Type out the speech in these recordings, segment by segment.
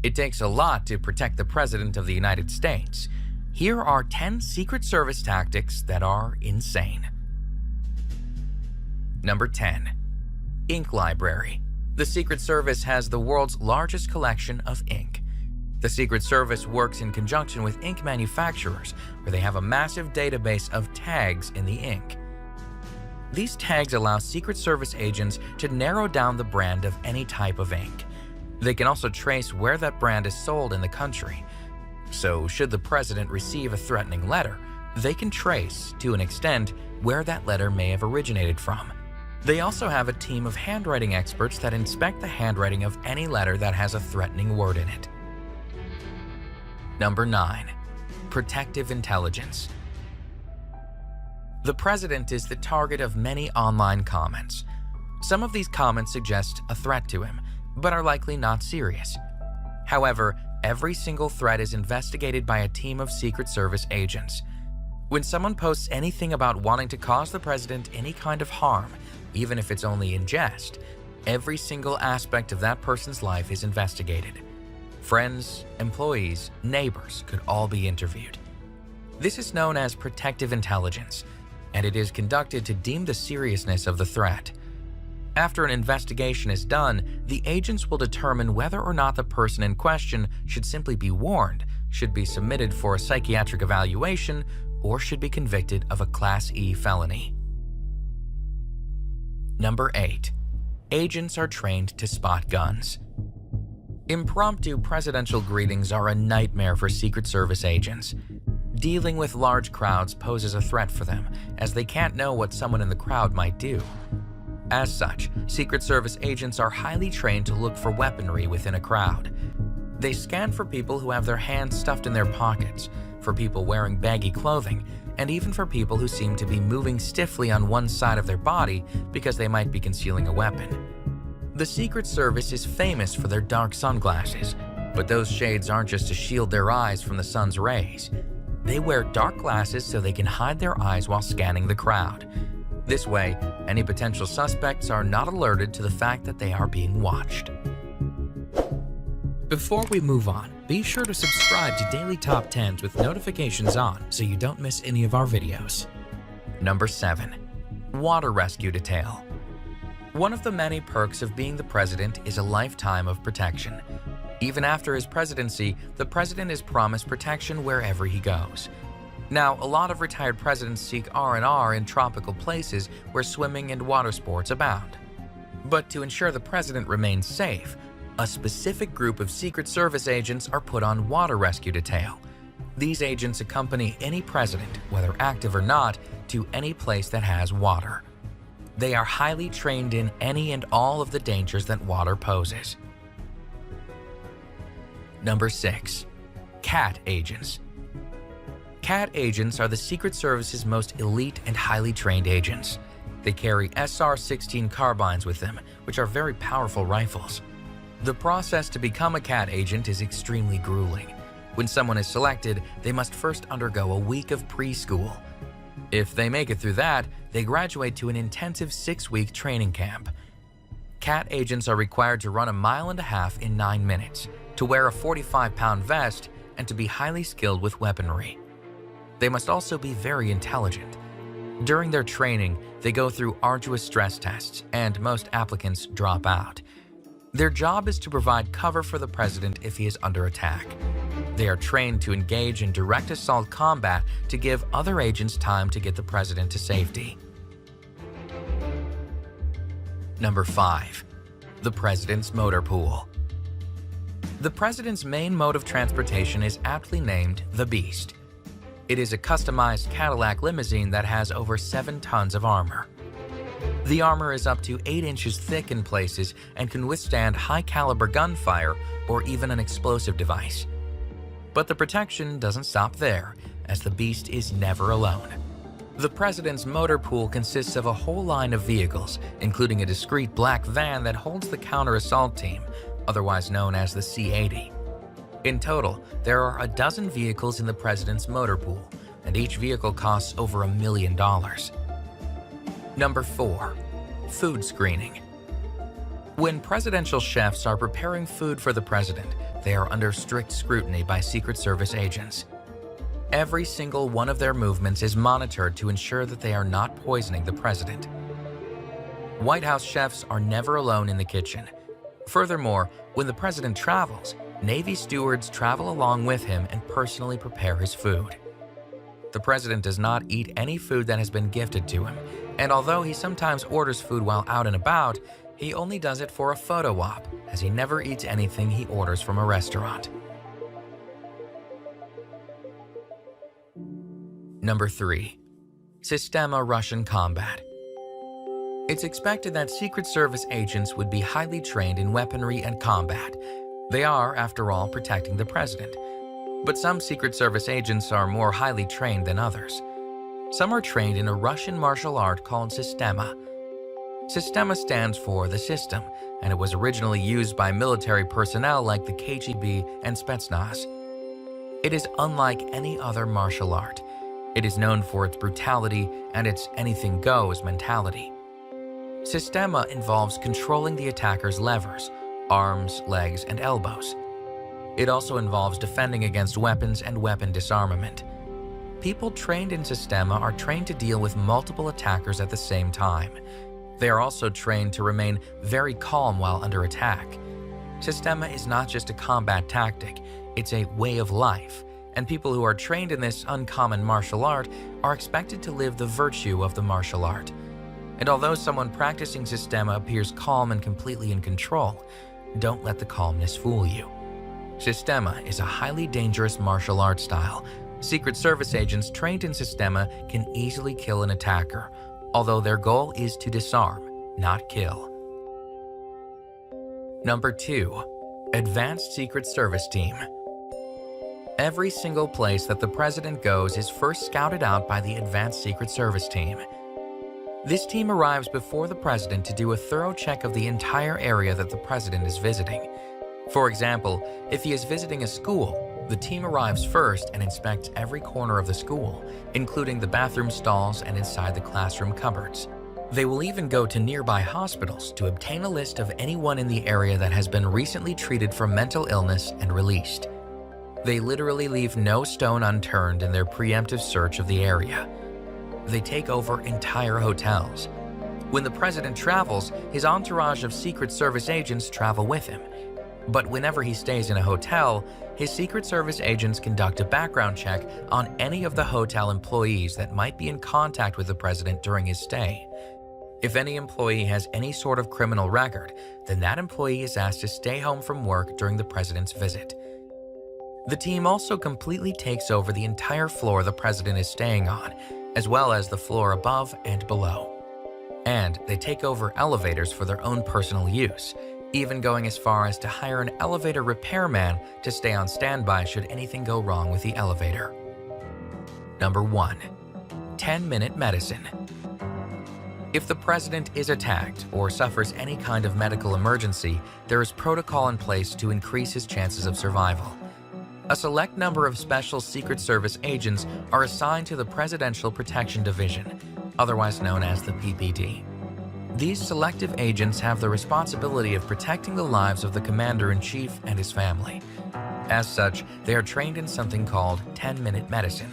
It takes a lot to protect the President of the United States. Here are 10 Secret Service tactics that are insane. Number 10. Ink Library. The Secret Service has the world's largest collection of ink. The Secret Service works in conjunction with ink manufacturers, where they have a massive database of tags in the ink. These tags allow Secret Service agents to narrow down the brand of any type of ink. They can also trace where that brand is sold in the country. So, should the president receive a threatening letter, they can trace, to an extent, where that letter may have originated from. They also have a team of handwriting experts that inspect the handwriting of any letter that has a threatening word in it. Number 9. Protective intelligence. The president is the target of many online comments. Some of these comments suggest a threat to him, but are likely not serious. However, every single threat is investigated by a team of Secret Service agents. When someone posts anything about wanting to cause the president any kind of harm, even if it's only in jest, every single aspect of that person's life is investigated. Friends, employees, neighbors could all be interviewed. This is known as protective intelligence, and it is conducted to deem the seriousness of the threat. After an investigation is done, the agents will determine whether or not the person in question should simply be warned, should be submitted for a psychiatric evaluation, or should be convicted of a Class E felony. Number 8. Agents are trained to spot guns. Impromptu presidential greetings are a nightmare for Secret Service agents. Dealing with large crowds poses a threat for them, as they can't know what someone in the crowd might do. As such, Secret Service agents are highly trained to look for weaponry within a crowd. They scan for people who have their hands stuffed in their pockets, for people wearing baggy clothing, and even for people who seem to be moving stiffly on one side of their body because they might be concealing a weapon. The Secret Service is famous for their dark sunglasses, but those shades aren't just to shield their eyes from the sun's rays. They wear dark glasses so they can hide their eyes while scanning the crowd. This way, any potential suspects are not alerted to the fact that they are being watched. Before we move on, be sure to subscribe to Daily Top 10s with notifications on so you don't miss any of our videos. Number 7. Water Rescue Detail. One of the many perks of being the president is a lifetime of protection. Even after his presidency, the president is promised protection wherever he goes. Now, a lot of retired presidents seek R&R in tropical places where swimming and water sports abound. But to ensure the president remains safe, a specific group of Secret Service agents are put on water rescue detail. These agents accompany any president, whether active or not, to any place that has water. They are highly trained in any and all of the dangers that water poses. Number 6. Cat agents. Cat agents are the Secret Service's most elite and highly trained agents. They carry SR-16 carbines with them, which are very powerful rifles. The process to become a cat agent is extremely grueling. When someone is selected, they must first undergo a week of preschool. If they make it through that, they graduate to an intensive 6-week training camp. Cat agents are required to run 1.5 miles in 9 minutes, to wear a 45-pound vest, and to be highly skilled with weaponry. They must also be very intelligent. During their training, they go through arduous stress tests, and most applicants drop out. Their job is to provide cover for the president if he is under attack. They are trained to engage in direct assault combat to give other agents time to get the president to safety. Number 5. The President's Motor Pool. The president's main mode of transportation is aptly named the Beast. It is a customized Cadillac limousine that has over 7 tons of armor. The armor is up to 8 inches thick in places and can withstand high-caliber gunfire or even an explosive device. But the protection doesn't stop there, as the Beast is never alone. The president's motor pool consists of a whole line of vehicles, including a discreet black van that holds the counter-assault team, otherwise known as the C-80. In total, there are 12 vehicles in the president's motor pool, and each vehicle costs over $1 million. Number 4. Food screening. When presidential chefs are preparing food for the president, they are under strict scrutiny by Secret Service agents. Every single one of their movements is monitored to ensure that they are not poisoning the president. White House chefs are never alone in the kitchen. Furthermore, when the president travels, Navy stewards travel along with him and personally prepare his food. The president does not eat any food that has been gifted to him, and although he sometimes orders food while out and about, he only does it for a photo op, as he never eats anything he orders from a restaurant. Number 3. Systema Russian combat. It's expected that Secret Service agents would be highly trained in weaponry and combat. They are, after all, protecting the president. But some Secret Service agents are more highly trained than others. Some are trained in a Russian martial art called Systema. Systema stands for the system, and it was originally used by military personnel like the KGB and Spetsnaz. It is unlike any other martial art. It is known for its brutality and its anything goes mentality. Systema involves controlling the attacker's levers, arms, legs, and elbows. It also involves defending against weapons and weapon disarmament. People trained in Systema are trained to deal with multiple attackers at the same time. They are also trained to remain very calm while under attack. Systema is not just a combat tactic, it's a way of life, and people who are trained in this uncommon martial art are expected to live the virtue of the martial art. And although someone practicing Systema appears calm and completely in control, don't let the calmness fool you. Systema is a highly dangerous martial art style. Secret Service agents trained in Systema can easily kill an attacker, although their goal is to disarm, not kill. Number 2. Advanced Secret Service Team. Every single place that the president goes is first scouted out by the Advanced Secret Service Team. This team arrives before the president to do a thorough check of the entire area that the president is visiting. For example, if he is visiting a school, the team arrives first and inspects every corner of the school, including the bathroom stalls and inside the classroom cupboards. They will even go to nearby hospitals to obtain a list of anyone in the area that has been recently treated for mental illness and released. They literally leave no stone unturned in their preemptive search of the area. They take over entire hotels. When the president travels, his entourage of Secret Service agents travel with him. But whenever he stays in a hotel, his Secret Service agents conduct a background check on any of the hotel employees that might be in contact with the president during his stay. If any employee has any sort of criminal record, then that employee is asked to stay home from work during the president's visit. The team also completely takes over the entire floor the president is staying on, as well as the floor above and below. And they take over elevators for their own personal use, even going as far as to hire an elevator repairman to stay on standby should anything go wrong with the elevator. Number 1. 10-Minute Medicine. If the president is attacked or suffers any kind of medical emergency, there is protocol in place to increase his chances of survival. A select number of special Secret Service agents are assigned to the Presidential Protection Division, otherwise known as the PPD. These selective agents have the responsibility of protecting the lives of the Commander-in-Chief and his family. As such, they are trained in something called 10-Minute Medicine.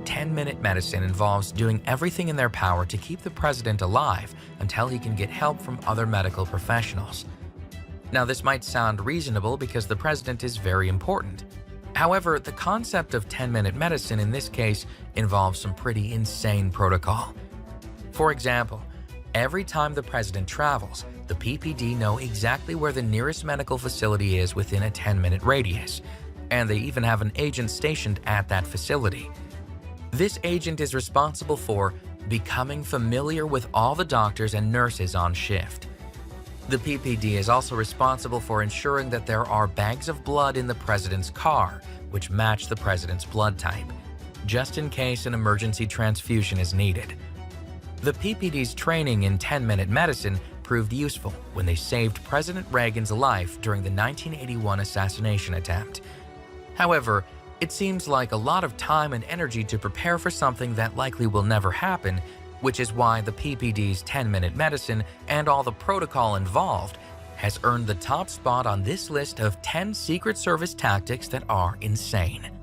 10-Minute Medicine involves doing everything in their power to keep the president alive until he can get help from other medical professionals. Now, this might sound reasonable because the president is very important. However, the concept of 10-minute medicine in this case involves some pretty insane protocol. For example, every time the president travels, the PPD know exactly where the nearest medical facility is within a 10-minute radius, and they even have an agent stationed at that facility. This agent is responsible for becoming familiar with all the doctors and nurses on shift. The PPD is also responsible for ensuring that there are bags of blood in the president's car, which match the president's blood type, just in case an emergency transfusion is needed. The PPD's training in 10-minute medicine proved useful when they saved President Reagan's life during the 1981 assassination attempt. However, it seems like a lot of time and energy to prepare for something that likely will never happen, which is why the PPD's 10-minute medicine and all the protocol involved has earned the top spot on this list of 10 Secret Service tactics that are insane.